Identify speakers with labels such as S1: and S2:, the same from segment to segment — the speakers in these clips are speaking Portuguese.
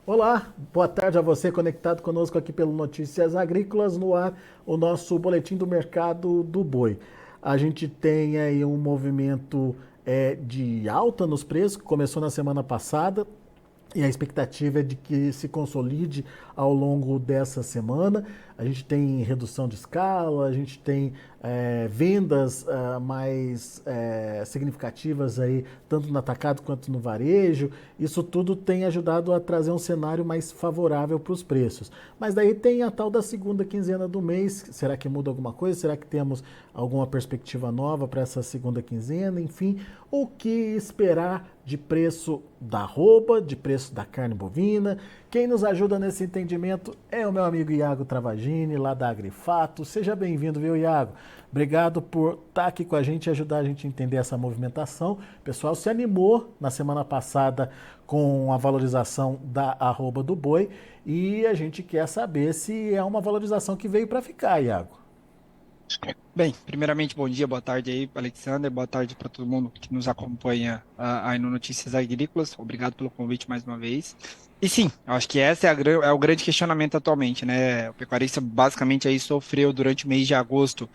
S1: Olá, boa tarde a você conectado conosco aqui pelo Notícias Agrícolas no ar, o nosso boletim do mercado do boi. A gente tem aí um movimento de alta nos preços, que começou na semana passada, e a expectativa é de que se consolide ao longo dessa semana. A gente tem redução de escala, a gente tem vendas mais significativas aí, tanto no atacado quanto no varejo. Isso tudo tem ajudado a trazer um cenário mais favorável para os preços. Mas daí tem a tal da segunda quinzena do mês. Será que muda alguma coisa? Será que temos alguma perspectiva nova para essa segunda quinzena? Enfim, o que esperar de preço da arroba, de preço da carne bovina? Quem nos ajuda nesse entendimento é o meu amigo Iago Travagini, lá da Agrifato. Seja bem-vindo, viu, Iago? Obrigado por estar aqui com a gente e ajudar a gente a entender essa movimentação. O pessoal se animou na semana passada com a valorização da arroba do boi e a gente quer saber se é uma valorização que veio para ficar, Iago.
S2: Bem, primeiramente, bom dia, boa tarde aí, Alexander, boa tarde para todo mundo que nos acompanha aí no Notícias Agrícolas. Obrigado pelo convite mais uma vez. E sim, eu acho que essa é o grande questionamento atualmente, né? O pecuarista basicamente aí sofreu durante o mês de agosto,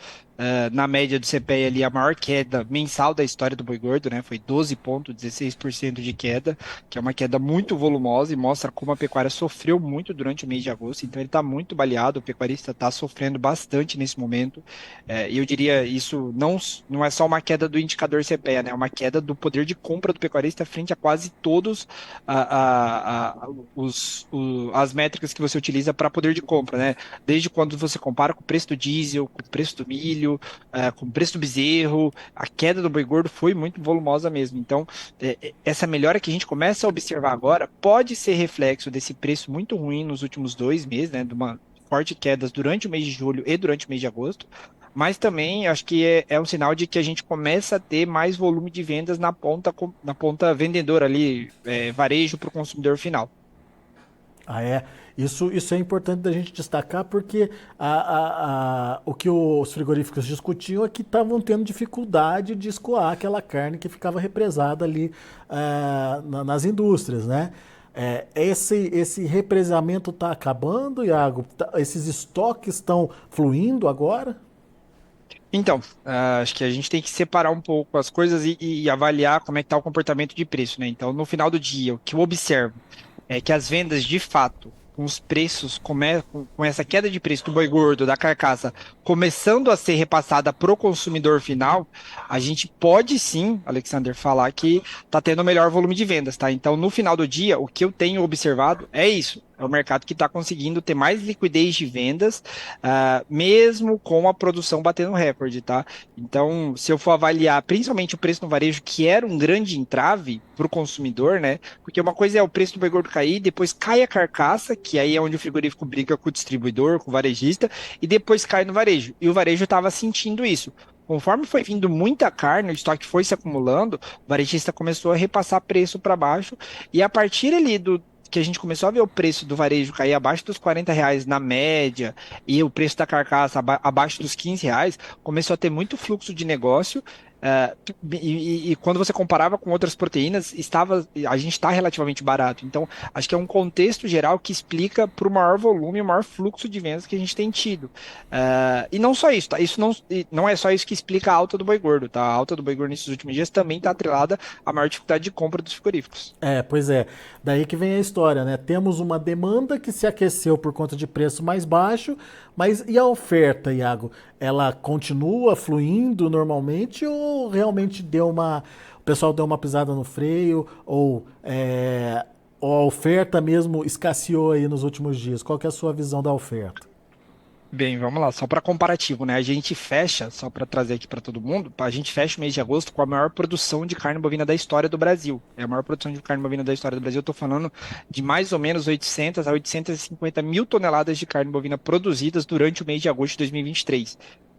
S2: na média do CPEA ali, a maior queda mensal da história do boi gordo, né? Foi 12,16% de queda, que é uma queda muito volumosa e mostra como a pecuária sofreu muito durante o mês de agosto. Então ele está muito baleado, o pecuarista está sofrendo bastante nesse momento. E eu diria, isso não é só uma queda do indicador CPEA, né? É uma queda do poder de compra do pecuarista frente a quase todos as métricas que você utiliza para poder de compra, né? Desde quando você compara com o preço do diesel, com o preço do milho, com o preço do bezerro, a queda do boi gordo foi muito volumosa mesmo. Então, essa melhora que a gente começa a observar agora pode ser reflexo desse preço muito ruim nos últimos 2 meses, né? De uma forte quedas durante o mês de julho e durante o mês de agosto, mas também acho que é um sinal de que a gente começa a ter mais volume de vendas na ponta vendedora ali, varejo para o consumidor final.
S1: Ah, é. Isso é importante da gente destacar porque o que os frigoríficos discutiam é que estavam tendo dificuldade de escoar aquela carne que ficava represada ali nas indústrias, né? Esse represamento está acabando, Iago? Esses estoques estão fluindo agora?
S2: Então, acho que a gente tem que separar um pouco as coisas e avaliar como é que está o comportamento de preço, né? Então, no final do dia, o que eu observo é que as vendas, de fato, com os preços, com essa queda de preço do boi gordo, da carcaça, começando a ser repassada para o consumidor final, a gente pode sim, Alexander, falar que está tendo o melhor volume de vendas, tá? Então, no final do dia, o que eu tenho observado é isso. É o mercado que está conseguindo ter mais liquidez de vendas, mesmo com a produção batendo recorde, tá? Então, se eu for avaliar principalmente o preço no varejo, que era um grande entrave para o consumidor, né? Porque uma coisa é o preço do boi gordo cair, depois cai a carcaça, que aí é onde o frigorífico briga com o distribuidor, com o varejista, e depois cai no varejo. E o varejo estava sentindo isso. Conforme foi vindo muita carne, o estoque foi se acumulando, o varejista começou a repassar preço para baixo, e a partir ali do que a gente começou a ver o preço do varejo cair abaixo dos R$ 40 na média e o preço da carcaça abaixo dos R$ 15, começou a ter muito fluxo de negócio. E quando você comparava com outras proteínas, a gente está relativamente barato. Então, acho que é um contexto geral que explica para o maior volume, o maior fluxo de vendas que a gente tem tido. E não só isso, tá? Isso não é só isso que explica a alta do boi gordo, tá? A alta do boi gordo nesses últimos dias também está atrelada à maior dificuldade de compra dos frigoríficos.
S1: Pois é. Daí que vem a história, né? Temos uma demanda que se aqueceu por conta de preço mais baixo, mas e a oferta, Iago? Ela continua fluindo normalmente ou realmente o pessoal deu uma pisada no freio ou a oferta mesmo escasseou aí nos últimos dias? Qual que é a sua visão da oferta?
S2: Bem, vamos lá, só para comparativo, né? A gente fecha, só para trazer aqui para todo mundo, a gente fecha o mês de agosto com a maior produção de carne bovina da história do Brasil. É a maior produção de carne bovina da história do Brasil. Eu estou falando de mais ou menos 800 a 850 mil toneladas de carne bovina produzidas durante o mês de agosto de 2023.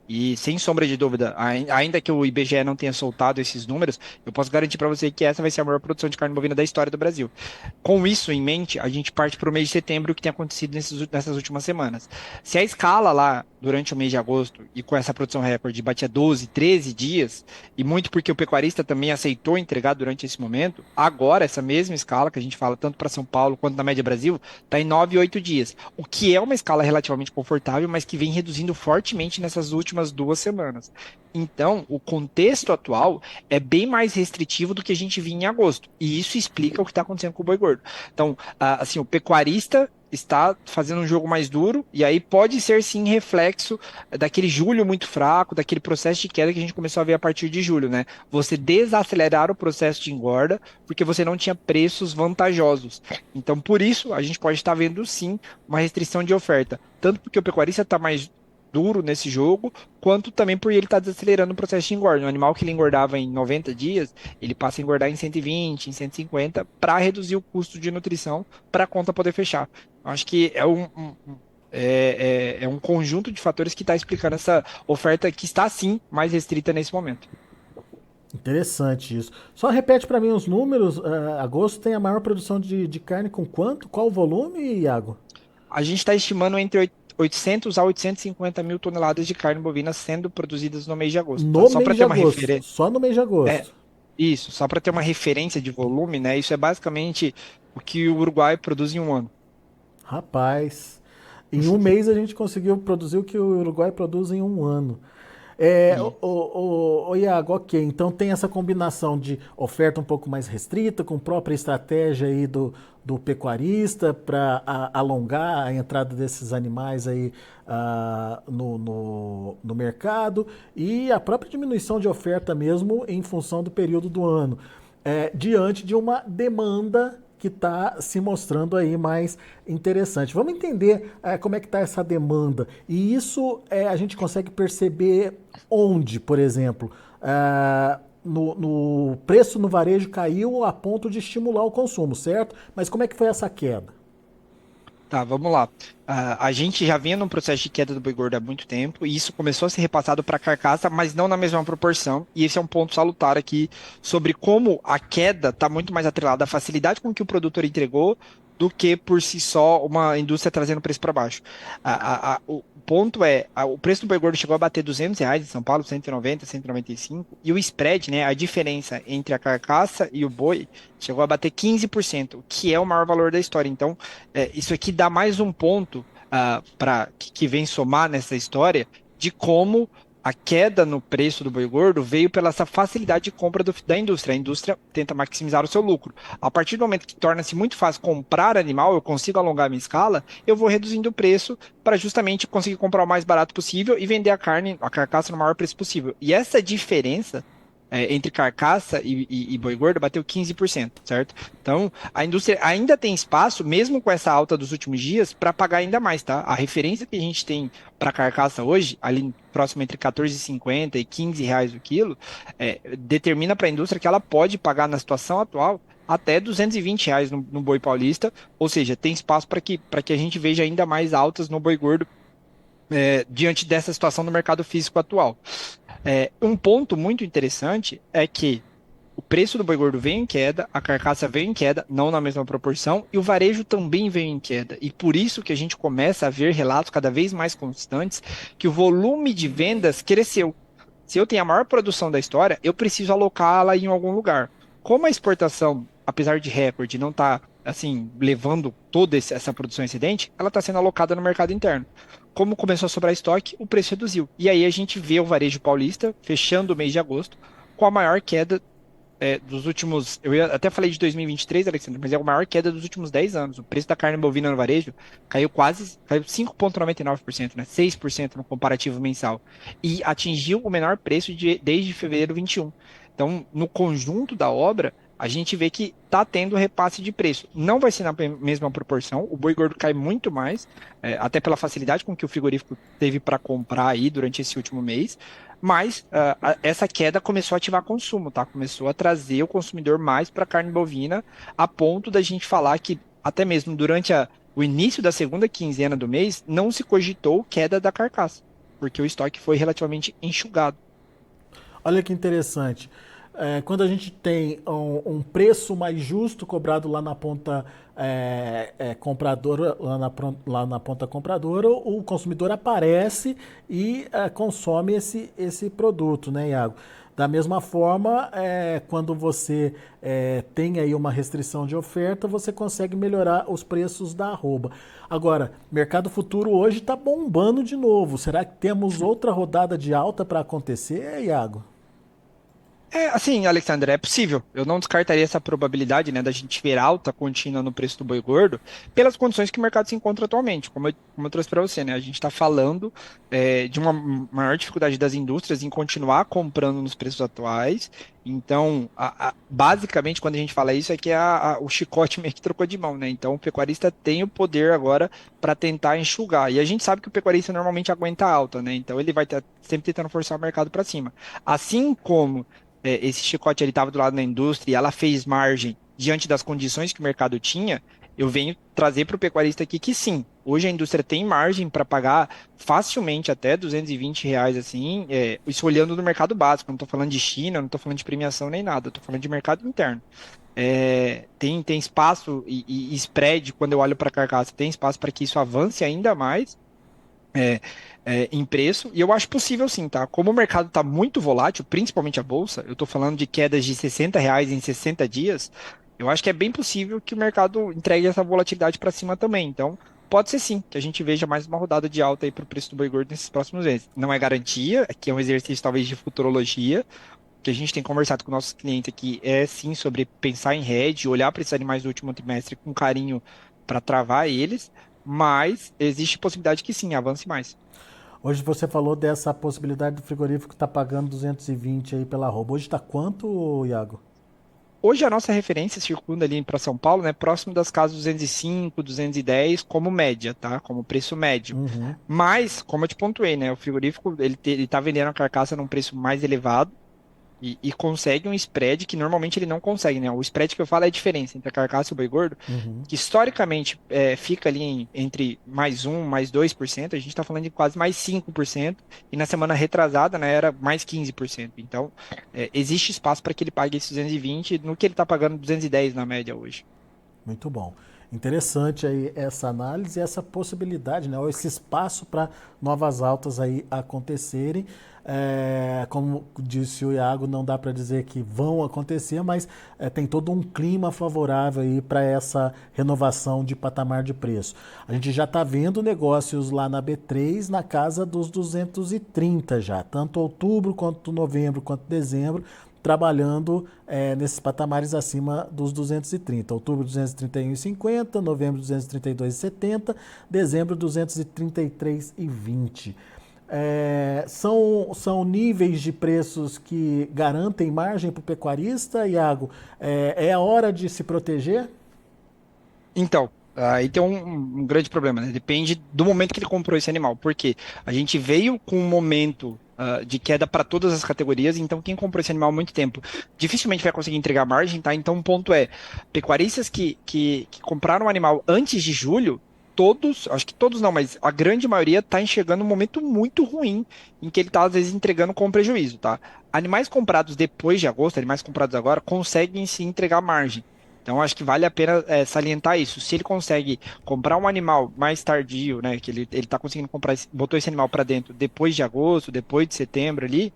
S2: E sem sombra de dúvida, ainda que o IBGE não tenha soltado esses números, eu posso garantir para você que essa vai ser a maior produção de carne bovina da história do Brasil. Com isso em mente, a gente parte para o mês de setembro, o que tem acontecido nessas últimas semanas. Se a escala lá, durante o mês de agosto, e com essa produção recorde, batia 12, 13 dias, e muito porque o pecuarista também aceitou entregar durante esse momento, agora essa mesma escala, que a gente fala tanto para São Paulo quanto na média Brasil, está em 9, 8 dias, o que é uma escala relativamente confortável, mas que vem reduzindo fortemente nessas últimas 2 semanas. Então, o contexto atual é bem mais restritivo do que a gente vinha em agosto. E isso explica o que está acontecendo com o boi gordo. Então, assim, o pecuarista está fazendo um jogo mais duro, e aí pode ser sim reflexo daquele julho muito fraco, daquele processo de queda que a gente começou a ver a partir de julho, né? Você desacelerar o processo de engorda, porque você não tinha preços vantajosos. Então, por isso, a gente pode estar vendo sim uma restrição de oferta, tanto porque o pecuarista está mais duro nesse jogo, quanto também por ele estar desacelerando o processo de engorda. Um animal que ele engordava em 90 dias, ele passa a engordar em 120, em 150, para reduzir o custo de nutrição, para a conta poder fechar. Acho que é um conjunto de fatores que está explicando essa oferta que está, sim, mais restrita nesse momento.
S1: Interessante isso. Só repete para mim os números. Agosto tem a maior produção de carne com quanto? Qual o volume, Iago?
S2: A gente está estimando entre 800 a 850 mil toneladas de carne bovina sendo produzidas no mês de agosto, tá?
S1: No
S2: Só para
S1: mês de
S2: ter uma
S1: agosto.
S2: referência.
S1: Só no mês de
S2: É,
S1: agosto.
S2: isso, só para ter uma referência de volume, né? Isso é basicamente o que o Uruguai produz em um ano.
S1: Rapaz, em um mês a gente conseguiu produzir o que o Uruguai produz em um ano. É,
S2: E
S1: Iago, ok. Então tem essa combinação de oferta um pouco mais restrita, com própria estratégia aí do pecuarista para alongar a entrada desses animais aí no mercado e a própria diminuição de oferta mesmo em função do período do ano, diante de uma demanda que está se mostrando aí mais interessante. Vamos entender como é que está essa demanda. E isso a gente consegue perceber onde, por exemplo, no preço no varejo caiu a ponto de estimular o consumo, certo? Mas como é que foi essa queda?
S2: tá, vamos lá. A gente já vinha num processo de queda do boi gordo há muito tempo, e isso começou a ser repassado para a carcaça, mas não na mesma proporção. E esse é um ponto salutar aqui sobre como a queda está muito mais atrelada à facilidade com que o produtor entregou do que por si só uma indústria trazendo o preço para baixo. O ponto é, o preço do boi gordo chegou a bater R$ 200 em São Paulo, 190, 195, e o spread, né, a diferença entre a carcaça e o boi, chegou a bater 15%, que é o maior valor da história. Então, isso aqui dá mais um ponto que vem somar nessa história de como a queda no preço do boi gordo veio pela essa facilidade de compra da indústria. A indústria tenta maximizar o seu lucro. A partir do momento que torna-se muito fácil comprar animal, eu consigo alongar a minha escala, eu vou reduzindo o preço para justamente conseguir comprar o mais barato possível e vender a carne, a carcaça, no maior preço possível. E essa diferença entre carcaça e boi gordo bateu 15%, certo? Então, a indústria ainda tem espaço, mesmo com essa alta dos últimos dias, para pagar ainda mais, tá? A referência que a gente tem para carcaça hoje, ali próximo entre 14,50 e R$ 15 o quilo, determina para a indústria que ela pode pagar na situação atual até R$ 220 no boi paulista, ou seja, tem espaço para que a gente veja ainda mais altas no boi gordo diante dessa situação do mercado físico atual. Um ponto muito interessante é que o preço do boi gordo veio em queda, a carcaça veio em queda, não na mesma proporção, e o varejo também veio em queda. E por isso que a gente começa a ver relatos cada vez mais constantes que o volume de vendas cresceu. Se eu tenho a maior produção da história, eu preciso alocá-la em algum lugar. Como a exportação, apesar de recorde, não está assim levando toda essa produção excedente, ela está sendo alocada no mercado interno. Como começou a sobrar estoque, o preço reduziu. E aí a gente vê o varejo paulista fechando o mês de agosto com a maior queda dos últimos. Até falei de 2023, Alexandre, mas é a maior queda dos últimos 10 anos. O preço da carne bovina no varejo caiu 5,99%, né? 6% no comparativo mensal. E atingiu o menor preço desde fevereiro 21. Então, no conjunto da obra, a gente vê que está tendo repasse de preço. Não vai ser na mesma proporção, o boi gordo cai muito mais, até pela facilidade com que o frigorífico teve para comprar aí durante esse último mês, mas essa queda começou a ativar consumo, tá? Começou a trazer o consumidor mais para a carne bovina, a ponto da gente falar que até mesmo durante o início da segunda quinzena do mês, não se cogitou queda da carcaça. porque o estoque foi relativamente enxugado.
S1: Olha que interessante. Quando a gente tem um preço mais justo cobrado lá na ponta compradora, lá na ponta compradora, o consumidor aparece e consome esse produto, né, Iago? Da mesma forma, quando você tem aí uma restrição de oferta, você consegue melhorar os preços da arroba. Agora, mercado futuro hoje está bombando de novo. Será que temos outra rodada de alta para acontecer, Iago?
S2: Assim, Alexandre, é possível. Eu não descartaria essa probabilidade, né, da gente ver alta contínua no preço do boi gordo, pelas condições que o mercado se encontra atualmente. Como eu trouxe para você, né, a gente está falando de uma maior dificuldade das indústrias em continuar comprando nos preços atuais. Então, basicamente, quando a gente fala isso, é que o chicote meio que trocou de mão, né? Então, o pecuarista tem o poder agora para tentar enxugar. E a gente sabe que o pecuarista normalmente aguenta alta, né? Então, ele vai estar sempre tentando forçar o mercado para cima. Assim como esse chicote ele estava do lado da indústria e ela fez margem diante das condições que o mercado tinha, eu venho trazer para o pecuarista aqui que sim, hoje a indústria tem margem para pagar facilmente até R$ 220, assim, isso olhando no mercado básico, não estou falando de China, não estou falando de premiação nem nada, estou falando de mercado interno. Tem espaço e spread, quando eu olho para a carcaça, tem espaço para que isso avance ainda mais, é, em preço, e eu acho possível sim, tá? Como o mercado está muito volátil, principalmente a bolsa, eu estou falando de quedas de R$ 60 em 60 dias, eu acho que é bem possível que o mercado entregue essa volatilidade para cima também. Então, pode ser sim, que a gente veja mais uma rodada de alta aí para o preço do boi gordo nesses próximos meses. Não é garantia, aqui é um exercício talvez de futurologia, que a gente tem conversado com nossos clientes aqui, é sim sobre pensar em hedge, olhar para esses animais do último trimestre com carinho para travar eles, mas existe possibilidade que sim, avance mais.
S1: Hoje você falou dessa possibilidade do frigorífico estar pagando 220 aí pela arroba. Hoje está quanto, Iago?
S2: Hoje a nossa referência circunda ali para São Paulo, né, próximo das casas 205, 210 como média, tá? Como preço médio.
S1: Uhum.
S2: Mas, como eu te pontuei, né, o frigorífico ele tá vendendo a carcaça num preço mais elevado e consegue um spread que normalmente ele não consegue, né? O spread que eu falo é a diferença entre a carcaça e o boi gordo,
S1: Uhum.
S2: que historicamente fica ali entre mais 2%, a gente está falando de quase mais 5%, e na semana retrasada, né, era mais 15%. Então, existe espaço para que ele pague esses 220 no que ele está pagando 210 na média hoje.
S1: Muito bom. Interessante aí essa análise e essa possibilidade, né? Ou esse espaço para novas altas aí acontecerem. Como disse o Iago, não dá para dizer que vão acontecer, mas tem todo um clima favorável aí para essa renovação de patamar de preço. A gente já está vendo negócios lá na B3 na casa dos 230 já, tanto outubro quanto novembro quanto dezembro trabalhando nesses patamares acima dos 230. Outubro 231,50, novembro 232,70, dezembro 233,20. São níveis de preços que garantem margem para o pecuarista, Iago? É a hora de se proteger?
S2: Então, aí tem um grande problema, né? Depende do momento que ele comprou esse animal. Porque a gente veio com um momento de queda para todas as categorias, então quem comprou esse animal há muito tempo dificilmente vai conseguir entregar margem, tá? Então, o ponto é, pecuaristas que compraram o animal antes de julho, todos, acho que todos não, mas a grande maioria está enxergando um momento muito ruim em que ele está, às vezes, entregando com prejuízo, tá? Animais comprados depois de agosto, animais comprados agora, conseguem se entregar margem. Então, acho que vale a pena salientar isso. Se ele consegue comprar um animal mais tardio, né, que ele está conseguindo comprar, botou esse animal para dentro depois de agosto, depois de setembro ali,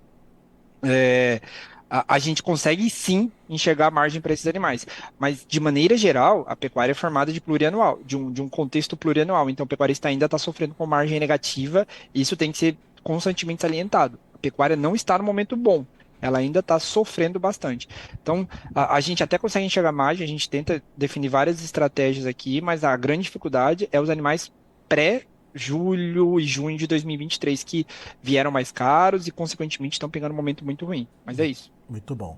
S2: é, a gente consegue sim enxergar a margem para esses animais. Mas, de maneira geral, a pecuária é formada de plurianual, de um contexto plurianual. Então, o pecuarista ainda está sofrendo com margem negativa, e isso tem que ser constantemente salientado. A pecuária não está no momento bom. Ela ainda está sofrendo bastante. Então, a gente até consegue enxergar margem, a gente tenta definir várias estratégias aqui, mas a grande dificuldade é os animais pré-julho e junho de 2023, que vieram mais caros e, consequentemente, estão pegando um momento muito ruim. Mas é isso.
S1: Muito bom.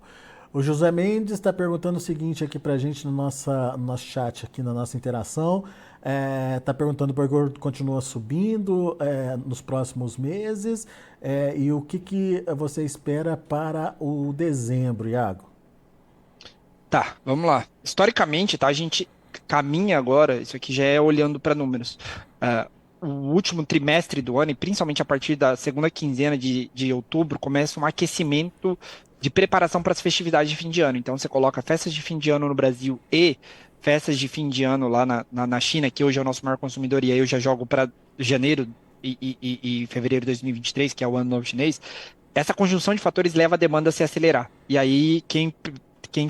S1: O José Mendes está perguntando o seguinte aqui para a gente no nosso chat, aqui na nossa interação. Está perguntando por que continua subindo nos próximos meses e o que você espera para o dezembro, Iago?
S2: Tá, vamos lá. Historicamente, tá, a gente caminha agora, isso aqui já é olhando para números. o último trimestre do ano, e principalmente a partir da segunda quinzena de outubro, começa um aquecimento de preparação para as festividades de fim de ano. Então, você coloca festas de fim de ano no Brasil e festas de fim de ano lá na China, que hoje é o nosso maior consumidor, e aí eu já jogo para janeiro e fevereiro de 2023, que é o ano novo chinês. Essa conjunção de fatores leva a demanda a se acelerar. E aí, quem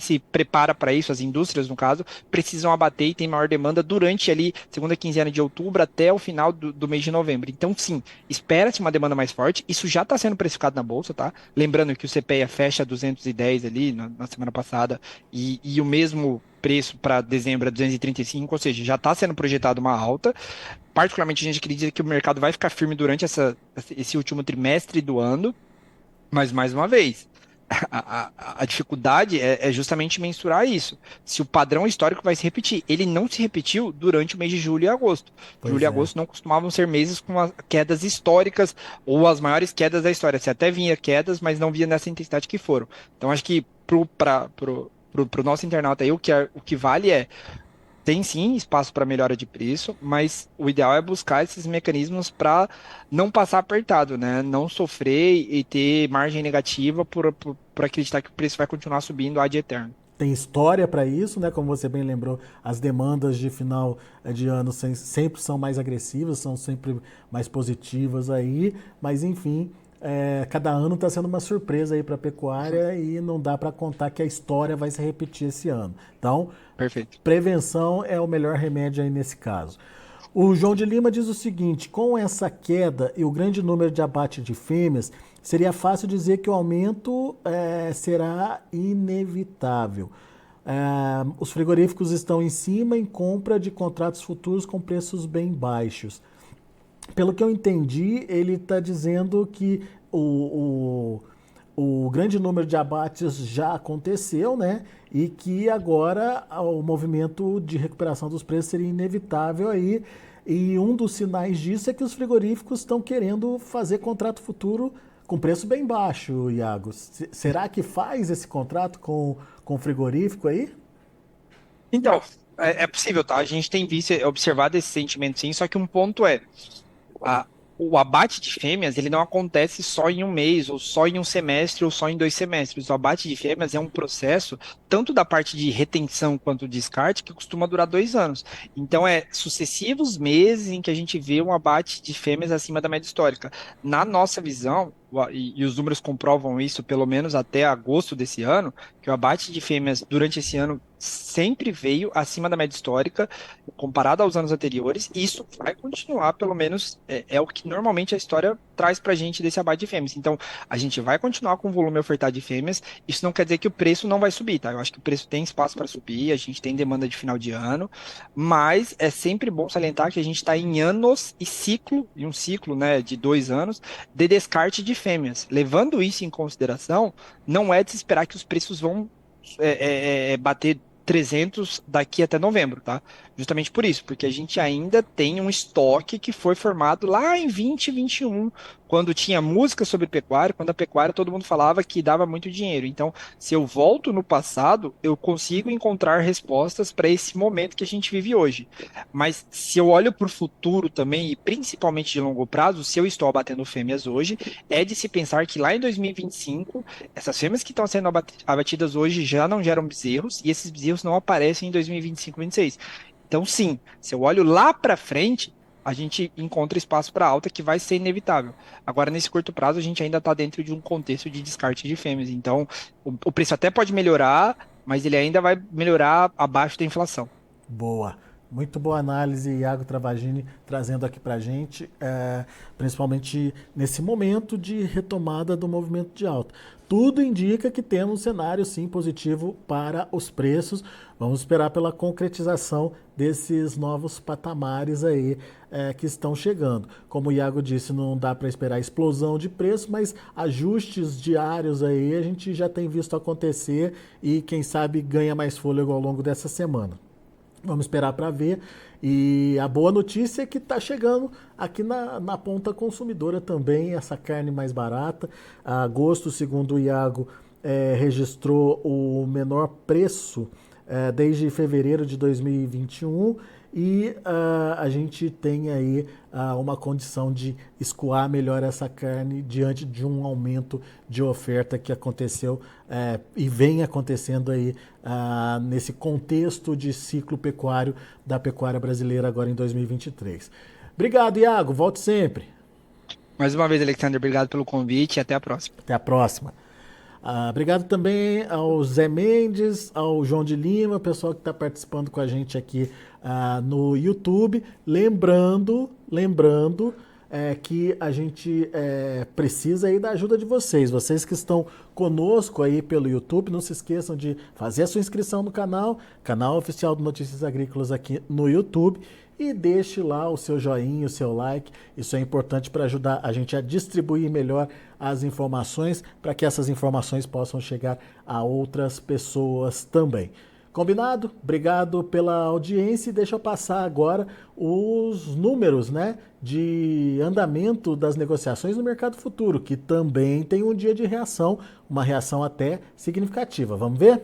S2: se prepara para isso, as indústrias, no caso, precisam abater e tem maior demanda durante ali, segunda quinzena de outubro até o final do mês de novembro. Então, sim, espera-se uma demanda mais forte. Isso já está sendo precificado na bolsa, tá? Lembrando que o CPEA fecha 210 ali na semana passada e o mesmo preço para dezembro é 235, ou seja, já está sendo projetado uma alta. Particularmente, a gente acredita que o mercado vai ficar firme durante esse último trimestre do ano, mas, mais uma vez, a dificuldade é justamente mensurar isso. Se o padrão histórico vai se repetir. Ele não se repetiu durante o mês de julho e agosto. Julho e
S1: Pois é.
S2: agosto não costumavam ser meses com quedas históricas ou as maiores quedas da história. Você até vinha quedas, mas não via nessa intensidade que foram. Então, acho que pro nosso internauta aí, o que vale é tem sim espaço para melhora de preço, mas o ideal é buscar esses mecanismos para não passar apertado, né? Não sofrer e ter margem negativa por acreditar que o preço vai continuar subindo ad eterno.
S1: Tem história para isso, né? Como você bem lembrou, as demandas de final de ano sempre são mais agressivas, são sempre mais positivas aí, mas enfim, cada ano está sendo uma surpresa aí para a pecuária e não dá para contar que a história vai se repetir esse ano. Então,
S2: Perfeito.
S1: prevenção é o melhor remédio aí nesse caso. O João de Lima diz o seguinte: com essa queda e o grande número de abate de fêmeas, seria fácil dizer que o aumento será inevitável. Os frigoríficos estão em cima em compra de contratos futuros com preços bem baixos. Pelo que eu entendi, ele está dizendo que o grande número de abates já aconteceu, né? E que agora o movimento de recuperação dos preços seria inevitável aí. E um dos sinais disso é que os frigoríficos estão querendo fazer contrato futuro com preço bem baixo, Iago. Será que faz esse contrato com o frigorífico aí?
S2: Então, é possível, tá? A gente tem visto, observado esse sentimento sim, só que um ponto a- o abate de fêmeas, ele não acontece só em um mês, ou só em um semestre, ou só em 2 semestres. O abate de fêmeas é um processo, tanto da parte de retenção quanto descarte, que costuma durar 2 anos. Então, é sucessivos meses em que a gente vê um abate de fêmeas acima da média histórica. Na nossa visão, e os números comprovam isso, pelo menos até agosto desse ano, que o abate de fêmeas durante esse ano sempre veio acima da média histórica, comparado aos anos anteriores, e isso vai continuar, pelo menos é o que normalmente a história traz para a gente desse abate de fêmeas. Então, a gente vai continuar com o volume ofertado de fêmeas, isso não quer dizer que o preço não vai subir, tá? Eu acho que o preço tem espaço para subir, a gente tem demanda de final de ano, mas é sempre bom salientar que a gente está em anos e ciclo, em um ciclo, né, de 2 anos, de descarte de fêmeas. Levando isso em consideração, não é de se esperar que os preços vão bater 300 daqui até novembro, tá? Justamente por isso, porque a gente ainda tem um estoque que foi formado lá em 2021, quando tinha música sobre pecuária, quando a pecuária todo mundo falava que dava muito dinheiro. Então, se eu volto no passado, eu consigo encontrar respostas para esse momento que a gente vive hoje. Mas se eu olho para o futuro também, e principalmente de longo prazo, se eu estou abatendo fêmeas hoje, é de se pensar que lá em 2025, essas fêmeas que estão sendo abatidas hoje já não geram bezerros, e esses bezerros não aparecem em 2025, 26. Então, sim, se eu olho lá para frente, a gente encontra espaço para alta que vai ser inevitável. Agora, nesse curto prazo, a gente ainda está dentro de um contexto de descarte de fêmeas. Então, o preço até pode melhorar, mas ele ainda vai melhorar abaixo da inflação.
S1: Boa. Muito boa análise, Iago Travagini, trazendo aqui para a gente, principalmente nesse momento de retomada do movimento de alta. Tudo indica que temos um cenário, sim, positivo para os preços. Vamos esperar pela concretização desses novos patamares aí que estão chegando. Como o Iago disse, não dá para esperar explosão de preço, mas ajustes diários aí a gente já tem visto acontecer e, quem sabe, ganha mais fôlego ao longo dessa semana. Vamos esperar para ver. E a boa notícia é que está chegando aqui na ponta consumidora também essa carne mais barata. A agosto, segundo o Iago, registrou o menor preço desde fevereiro de 2021. e a gente tem aí uma condição de escoar melhor essa carne diante de um aumento de oferta que aconteceu e vem acontecendo aí nesse contexto de ciclo pecuário da pecuária brasileira agora em 2023. Obrigado, Iago. Volte sempre.
S2: Mais uma vez, Alexander, obrigado pelo convite e até a próxima.
S1: Até a próxima. Obrigado também ao Zé Mendes, ao João de Lima, o pessoal que está participando com a gente aqui no YouTube. Lembrando que a gente precisa aí da ajuda de vocês. Vocês que estão conosco aí pelo YouTube, não se esqueçam de fazer a sua inscrição no canal oficial do Notícias Agrícolas aqui no YouTube. E deixe lá o seu joinha, o seu like. Isso é importante para ajudar a gente a distribuir melhor as informações, para que essas informações possam chegar a outras pessoas também. Combinado? Obrigado pela audiência e deixa eu passar agora os números, né, de andamento das negociações no mercado futuro, que também tem um dia de reação, uma reação até significativa. Vamos ver?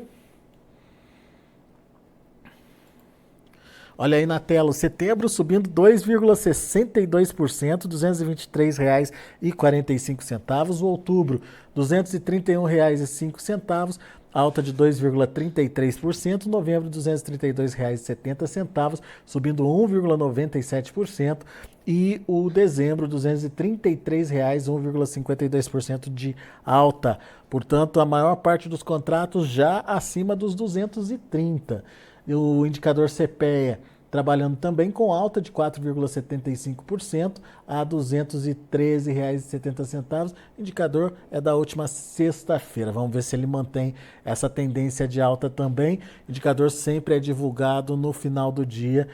S1: Olha aí na tela, o setembro subindo 2,62%, R$ 223,45. O outubro, R$ 231,05, alta de 2,33%. Novembro, R$ 232,70, subindo 1,97%. E o dezembro, R$ 233,00, 1,52% de alta. Portanto, a maior parte dos contratos já acima dos 230. O indicador CPEA trabalhando também com alta de 4,75% a R$ 213,70. O indicador é da última sexta-feira. Vamos ver se ele mantém essa tendência de alta também. O indicador sempre é divulgado no final do dia,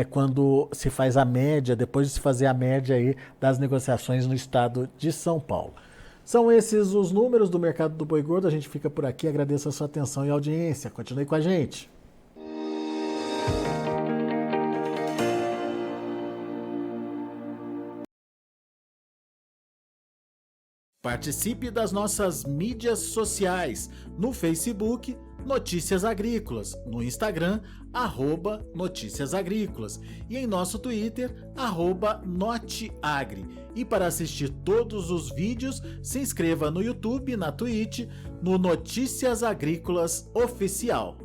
S1: quando se faz a média, depois de se fazer a média aí das negociações no estado de São Paulo. São esses os números do mercado do boi gordo. A gente fica por aqui. Agradeço a sua atenção e audiência. Continue com a gente. Participe das nossas mídias sociais, no Facebook, Notícias Agrícolas, no Instagram, @Notícias Agrícolas e em nosso Twitter, @Noteagri. E para assistir todos os vídeos, se inscreva no YouTube, na Twitch, no Notícias Agrícolas Oficial.